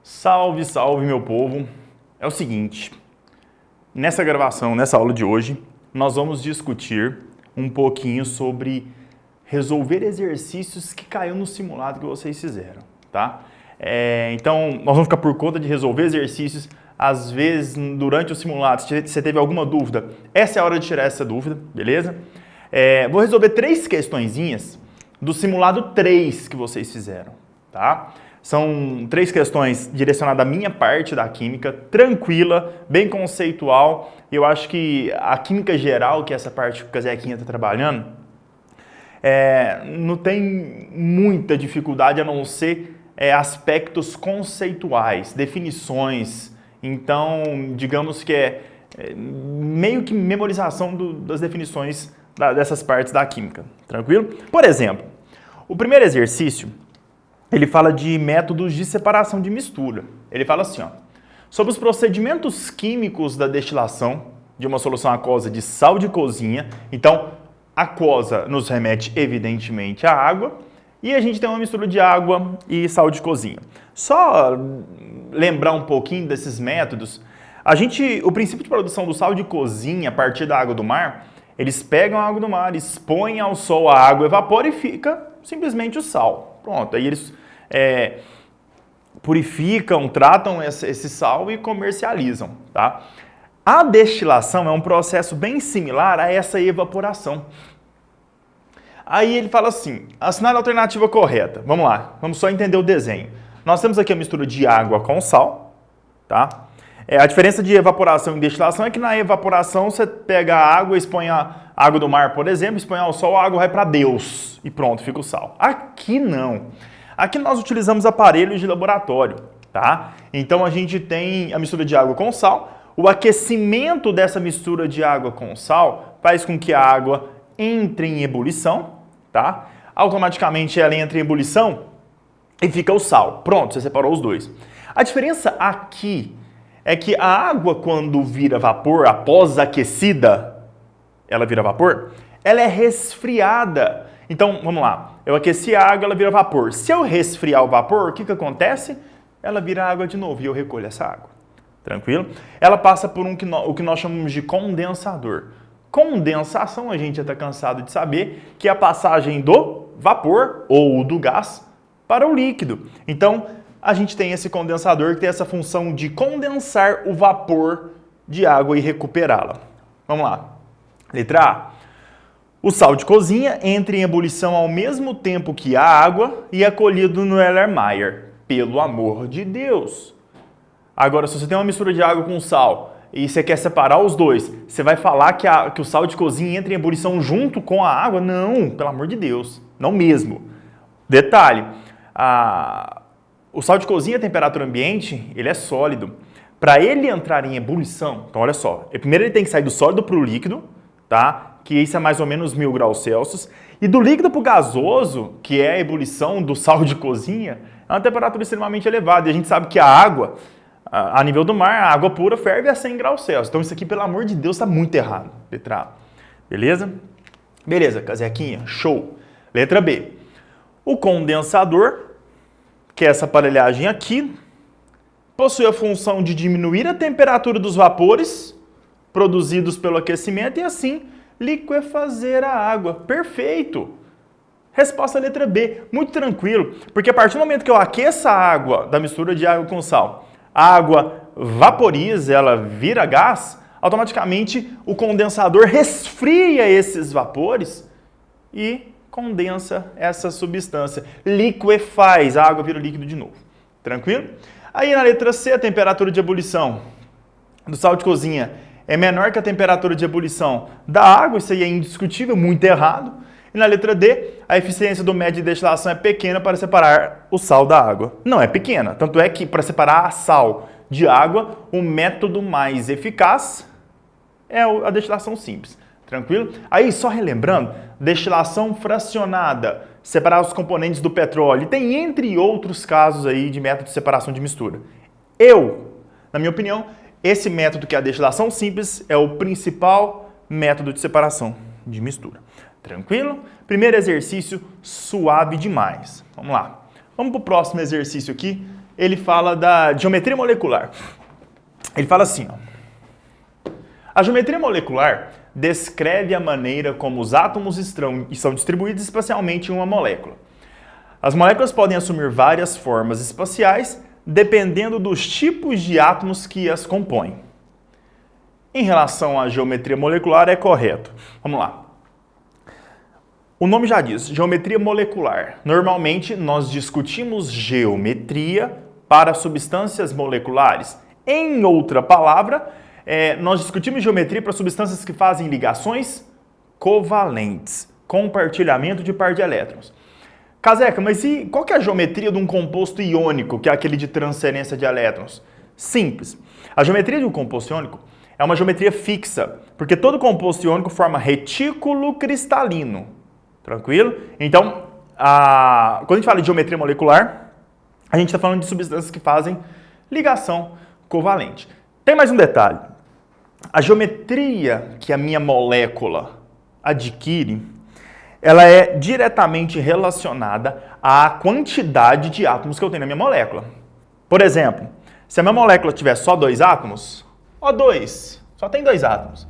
Salve, salve, meu povo! É o seguinte, nessa gravação, nessa aula de hoje, nós vamos discutir um pouquinho sobre resolver exercícios que caiu no simulado que vocês fizeram, tá? Então, nós vamos ficar por conta de resolver exercícios. Às vezes, durante o simulado, se você teve alguma dúvida, essa é a hora de tirar essa dúvida, beleza? Vou resolver 3 questõezinhas do simulado 3 que vocês fizeram, tá? São 3 questões direcionadas à minha parte da química, tranquila, bem conceitual. Eu acho que a química geral, que é essa parte que a Zequinha está trabalhando, não tem muita dificuldade a não ser aspectos conceituais, definições. Então, digamos que é meio que memorização das definições dessas partes da química, tranquilo? Por exemplo, o primeiro exercício, ele fala de métodos de separação de mistura. Ele fala assim, ó, sobre os procedimentos químicos da destilação de uma solução aquosa de sal de cozinha. Então, aquosa nos remete, evidentemente, à água, e a gente tem uma mistura de água e sal de cozinha. Só lembrar um pouquinho desses métodos, o princípio de produção do sal de cozinha a partir da água do mar, eles pegam a água do mar, expõem ao sol, a água evapora e fica simplesmente o sal. Pronto, aí eles purificam, tratam esse sal e comercializam, tá? A destilação é um processo bem similar a essa evaporação. Aí ele fala assim, assinar a alternativa correta. Vamos lá, vamos só entender o desenho. Nós temos aqui a mistura de água com sal, tá? A diferença de evaporação e destilação é que na evaporação você pega a água, expõe a água do mar, por exemplo, expõe ao sol, a água vai para Deus e pronto, fica o sal. Aqui não. Aqui nós utilizamos aparelhos de laboratório, tá? Então a gente tem a mistura de água com sal. O aquecimento dessa mistura de água com sal faz com que a água entre em ebulição, tá? Automaticamente ela entra em ebulição e fica o sal. Pronto, você separou os dois. A diferença aqui é que a água, quando vira vapor, após aquecida, ela vira vapor, ela é resfriada. Então, vamos lá. Eu aqueci a água, ela vira vapor. Se eu resfriar o vapor, o que acontece? Ela vira água de novo e eu recolho essa água. Tranquilo? Ela passa por o que nós chamamos de condensador. Condensação, a gente já está cansado de saber, que é a passagem do vapor ou do gás para o líquido. Então, a gente tem esse condensador que tem essa função de condensar o vapor de água e recuperá-la. Vamos lá. Letra A. O sal de cozinha entra em ebulição ao mesmo tempo que a água e é colhido no Erlenmeyer. Pelo amor de Deus. Agora, se você tem uma mistura de água com sal e você quer separar os dois, você vai falar que o sal de cozinha entra em ebulição junto com a água? Não, pelo amor de Deus. Não mesmo. Detalhe. O sal de cozinha a temperatura ambiente, ele é sólido. Para ele entrar em ebulição, então olha só, primeiro ele tem que sair do sólido para o líquido, tá? Que isso é mais ou menos 1000 graus Celsius. E do líquido para o gasoso, que é a ebulição do sal de cozinha, é uma temperatura extremamente elevada. E a gente sabe que a água, a nível do mar, a água pura ferve a 100 graus Celsius. Então isso aqui, pelo amor de Deus, está muito errado. Letra A. Beleza? Beleza, Casequinha, show. Letra B. O condensador, que é essa aparelhagem aqui, possui a função de diminuir a temperatura dos vapores produzidos pelo aquecimento e assim liquefazer a água. Perfeito! Resposta letra B, muito tranquilo, porque a partir do momento que eu aqueço a água da mistura de água com sal, a água vaporiza, ela vira gás, automaticamente o condensador resfria esses vapores e condensa essa substância, liquefaz, a água vira líquido de novo. Tranquilo? Aí na letra C, a temperatura de ebulição do sal de cozinha é menor que a temperatura de ebulição da água, isso aí é indiscutível, muito errado. E na letra D, a eficiência do método de destilação é pequena para separar o sal da água. Não é pequena, tanto é que para separar a sal de água, o método mais eficaz é a destilação simples. Tranquilo? Aí, só relembrando, destilação fracionada, separar os componentes do petróleo, tem entre outros casos aí de método de separação de mistura. Na minha opinião, esse método que é a destilação simples é o principal método de separação de mistura. Tranquilo? Primeiro exercício, suave demais. Vamos lá. Vamos para o próximo exercício aqui, ele fala da geometria molecular. Ele fala assim, ó. A geometria molecular descreve a maneira como os átomos são distribuídos espacialmente em uma molécula. As moléculas podem assumir várias formas espaciais, dependendo dos tipos de átomos que as compõem. Em relação à geometria molecular, é correto. Vamos lá. O nome já diz, geometria molecular. Normalmente, nós discutimos geometria para substâncias moleculares. Em outra palavra, nós discutimos geometria para substâncias que fazem ligações covalentes, compartilhamento de par de elétrons. Caseca, mas qual que é a geometria de um composto iônico, que é aquele de transferência de elétrons? Simples. A geometria de um composto iônico é uma geometria fixa, porque todo composto iônico forma retículo cristalino. Tranquilo? Então, quando a gente fala de geometria molecular, a gente está falando de substâncias que fazem ligação covalente. Tem mais um detalhe. A geometria que a minha molécula adquire, ela é diretamente relacionada à quantidade de átomos que eu tenho na minha molécula. Por exemplo, se a minha molécula tiver só 2 átomos, O2, só tem 2 átomos.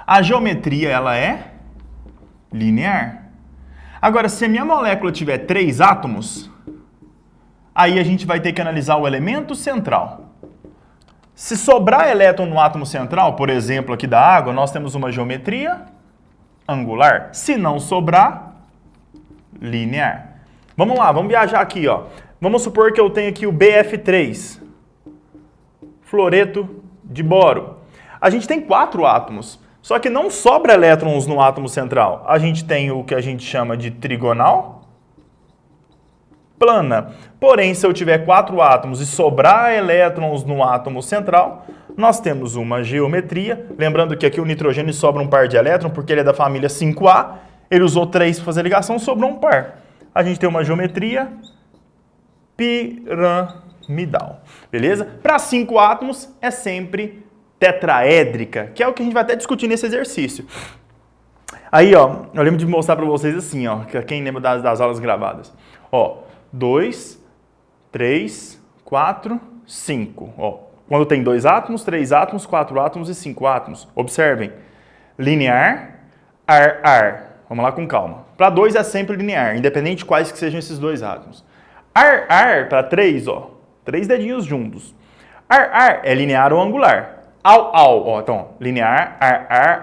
A geometria, ela é linear. Agora, se a minha molécula tiver 3 átomos, aí a gente vai ter que analisar o elemento central. Se sobrar elétron no átomo central, por exemplo, aqui da água, nós temos uma geometria angular. Se não sobrar, linear. Vamos lá, vamos viajar aqui, ó. Vamos supor que eu tenho aqui o BF3, fluoreto de boro. A gente tem 4 átomos. Só que não sobra elétrons no átomo central. A gente tem o que a gente chama de trigonal plana. Porém, se eu tiver 4 átomos e sobrar elétrons no átomo central, nós temos uma geometria. Lembrando que aqui o nitrogênio sobra um par de elétrons, porque ele é da família 5A. Ele usou 3 para fazer ligação, sobrou um par. A gente tem uma geometria piramidal. Beleza? Para 5 átomos é sempre tetraédrica, que é o que a gente vai até discutir nesse exercício. Aí, ó, eu lembro de mostrar para vocês assim, ó, quem lembra das aulas gravadas. Ó, 2, 3, 4, 5. Ó, quando tem 2 átomos, 3 átomos, 4 átomos e 5 átomos. Observem. Linear, ar. Vamos lá com calma. Para 2 é sempre linear, independente de quais que sejam esses 2 átomos. Ar, para 3, ó, 3 dedinhos juntos. Ar é linear ou angular. Ó, então, linear,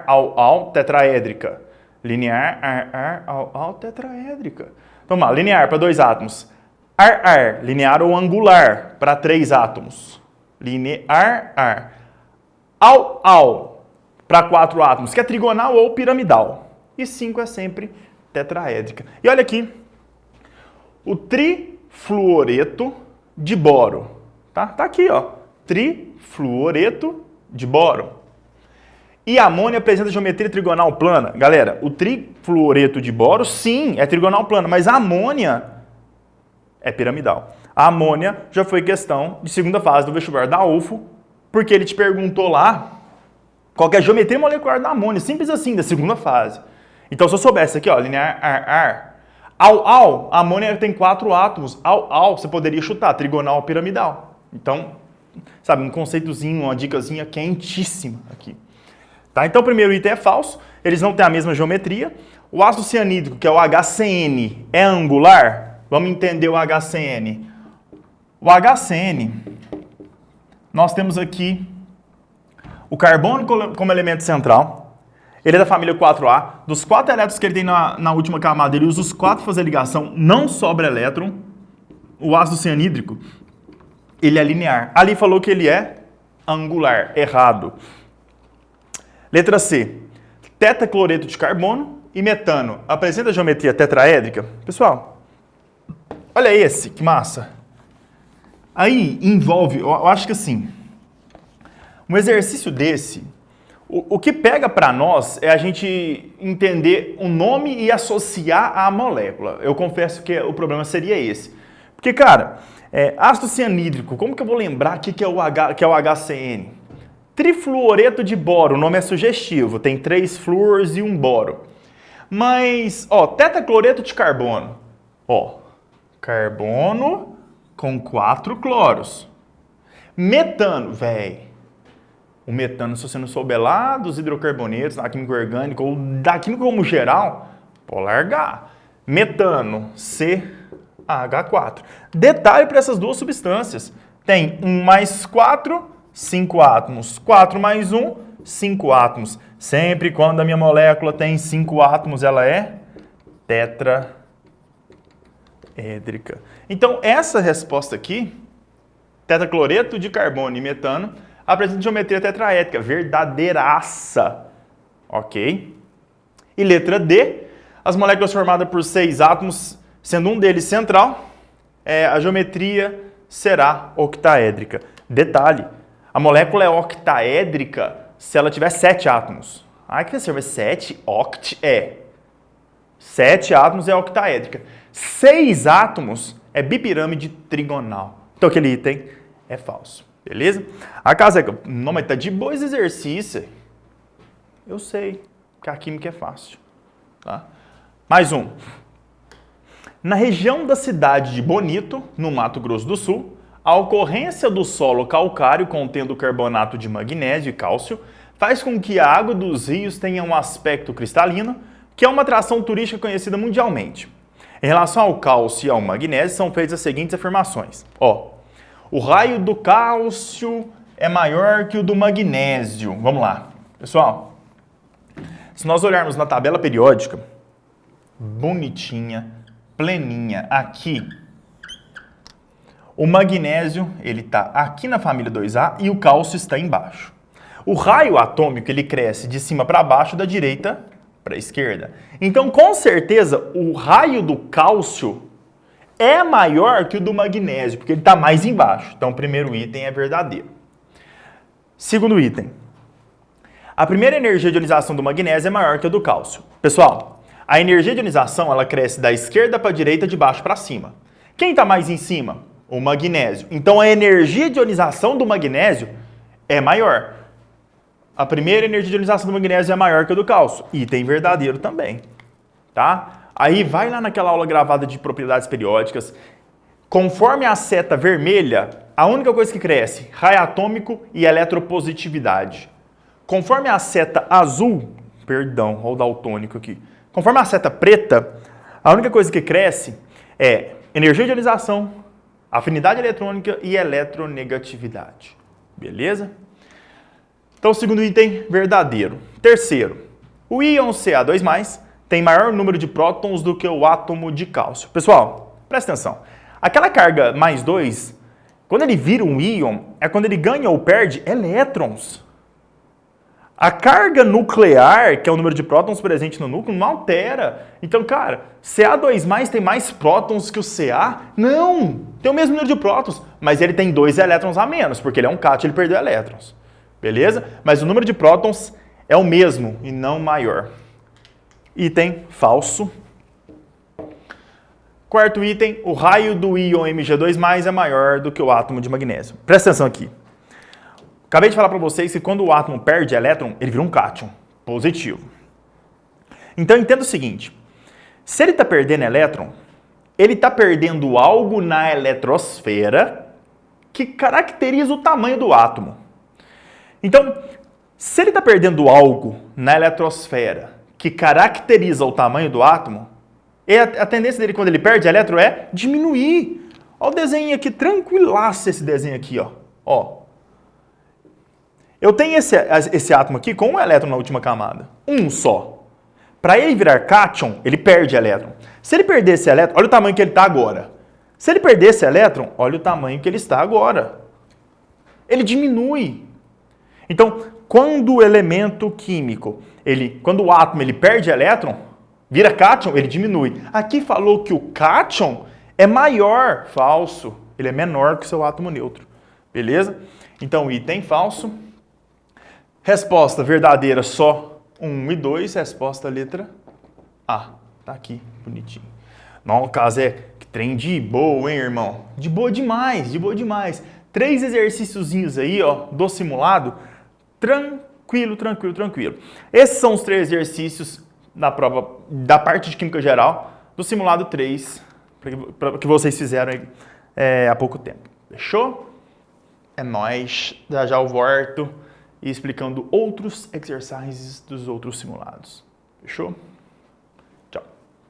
ao, tetraédrica. Linear, ao, tetraédrica. Então, vamos lá, linear para 2 átomos. Linear ou angular para 3 átomos. Linear, ao, para 4 átomos, que é trigonal ou piramidal. E 5 é sempre tetraédrica. E olha aqui, o trifluoreto de boro. Tá aqui, ó, trifluoreto de boro. E a amônia apresenta geometria trigonal plana. Galera, o trifluoreto de boro, sim, é trigonal plana, mas a amônia é piramidal. A amônia já foi questão de segunda fase do vestibular da UFO, porque ele te perguntou lá qual que é a geometria molecular da amônia. Simples assim, da segunda fase. Então, se eu soubesse aqui, ó, linear, ao, a amônia tem 4 átomos. Ao, você poderia chutar, trigonal ou piramidal. Então, sabe, um conceitozinho, uma dicasinha quentíssima aqui. Tá? Então, o primeiro item é falso, eles não têm a mesma geometria. O ácido cianídrico, que é o HCN, é angular? Vamos entender o HCN. O HCN, nós temos aqui o carbono como elemento central. Ele é da família 4A. Dos 4 elétrons que ele tem na última camada, ele usa os 4 para fazer ligação, não sobra elétron. O ácido cianídrico, ele é linear. Ali falou que ele é angular, errado. Letra C. Tetacloreto de carbono e metano. Apresenta a geometria tetraédrica? Pessoal, olha esse, que massa. Aí envolve, eu acho que assim, um exercício desse, o que pega para nós é a gente entender o nome e associar à molécula. Eu confesso que o problema seria esse. Porque, cara, ácido cianídrico, como que eu vou lembrar que é o HCN? Trifluoreto de boro, o nome é sugestivo, tem 3 fluores e 1 boro. Mas, ó, tetacloreto de carbono. Ó, carbono com 4 cloros. Metano, velho. O metano, se você não souber lá dos hidrocarbonetos, da química orgânica ou da química como geral, pode largar. Metano, CH4. Detalhe para essas duas substâncias. Tem 1 mais 4, 5 átomos. 4 mais 1, 5 átomos. Sempre quando a minha molécula tem 5 átomos, ela é tetraédrica. Então, essa resposta aqui, tetracloreto de carbono e metano, apresenta geometria tetraédrica, verdadeiraça. Ok? E letra D, as moléculas formadas por 6 átomos, sendo um deles central, a geometria será octaédrica. Detalhe, a molécula é octaédrica se ela tiver 7 átomos. Ai, que serve 7? Oct é. 7 átomos é octaédrica. 6 átomos é bipirâmide trigonal. Então aquele item é falso. Beleza? A casa é... Não, mas tá de boa esse exercício. Eu sei que a química é fácil. Tá? Mais um. Na região da cidade de Bonito, no Mato Grosso do Sul, a ocorrência do solo calcário contendo carbonato de magnésio e cálcio faz com que a água dos rios tenha um aspecto cristalino, que é uma atração turística conhecida mundialmente. Em relação ao cálcio e ao magnésio, são feitas as seguintes afirmações. O raio do cálcio é maior que o do magnésio. Vamos lá. Pessoal, se nós olharmos na tabela periódica, bonitinha, pleninha, aqui, o magnésio ele está aqui na família 2A e o cálcio está embaixo. O raio atômico ele cresce de cima para baixo, da direita para a esquerda. Então, com certeza, o raio do cálcio é maior que o do magnésio, porque ele está mais embaixo. Então, o primeiro item é verdadeiro. Segundo item. A primeira energia de ionização do magnésio é maior que a do cálcio. Pessoal, a energia de ionização ela cresce da esquerda para a direita, de baixo para cima. Quem está mais em cima? O magnésio. Então, a energia de ionização do magnésio é maior. A primeira energia de ionização do magnésio é maior que a do cálcio. Item verdadeiro também. Tá? Aí vai lá naquela aula gravada de propriedades periódicas. Conforme a seta vermelha, a única coisa que cresce, raio atômico e eletropositividade. Conforme a seta azul, perdão, olha o daltônico aqui. Conforme a seta preta, a única coisa que cresce é energia de ionização, afinidade eletrônica e eletronegatividade. Beleza? Então, o segundo item, verdadeiro. Terceiro, o íon Ca2+, tem maior número de prótons do que o átomo de cálcio. Pessoal, presta atenção. Aquela carga mais 2, quando ele vira um íon, é quando ele ganha ou perde elétrons. A carga nuclear, que é o número de prótons presente no núcleo, não altera. Então, cara, Ca2+ tem mais prótons que o Ca? Não! Tem o mesmo número de prótons, mas ele tem 2 elétrons a menos, porque ele é um cátion, ele perdeu elétrons. Beleza? Mas o número de prótons é o mesmo e não maior. Item falso. Quarto item, o raio do íon Mg2+ é maior do que o átomo de magnésio. Presta atenção aqui. Acabei de falar para vocês que quando o átomo perde elétron, ele vira um cátion positivo. Então entenda o seguinte, se ele está perdendo elétron, ele está perdendo algo na eletrosfera que caracteriza o tamanho do átomo. Então, se ele está perdendo algo na eletrosfera que caracteriza o tamanho do átomo, a tendência dele quando ele perde elétron é diminuir. Olha o desenho aqui, tranquilaço esse desenho aqui, ó. Eu tenho esse átomo aqui com um elétron na última camada, um só. Para ele virar cátion, ele perde elétron. Se ele perder esse elétron, olha o tamanho que ele está agora. Se ele perder esse elétron, olha o tamanho que ele está agora. Ele diminui. Então, quando o elemento químico, quando o átomo ele perde elétron, vira cátion, ele diminui. Aqui falou que o cátion é maior, falso. Ele é menor que o seu átomo neutro. Beleza? Então, item falso. Resposta verdadeira só 1 e 2. Resposta letra A. Tá aqui, bonitinho. Não, o caso é que trem de boa, hein, irmão? De boa demais, de boa demais. 3 exercíciozinhos aí, ó, do simulado. Tranquilo, tranquilo, tranquilo. Esses são os 3 exercícios da prova da parte de Química Geral, do simulado 3, que vocês fizeram aí há pouco tempo. Fechou? É nóis. Já já eu volto e explicando outros exercises dos outros simulados. Fechou?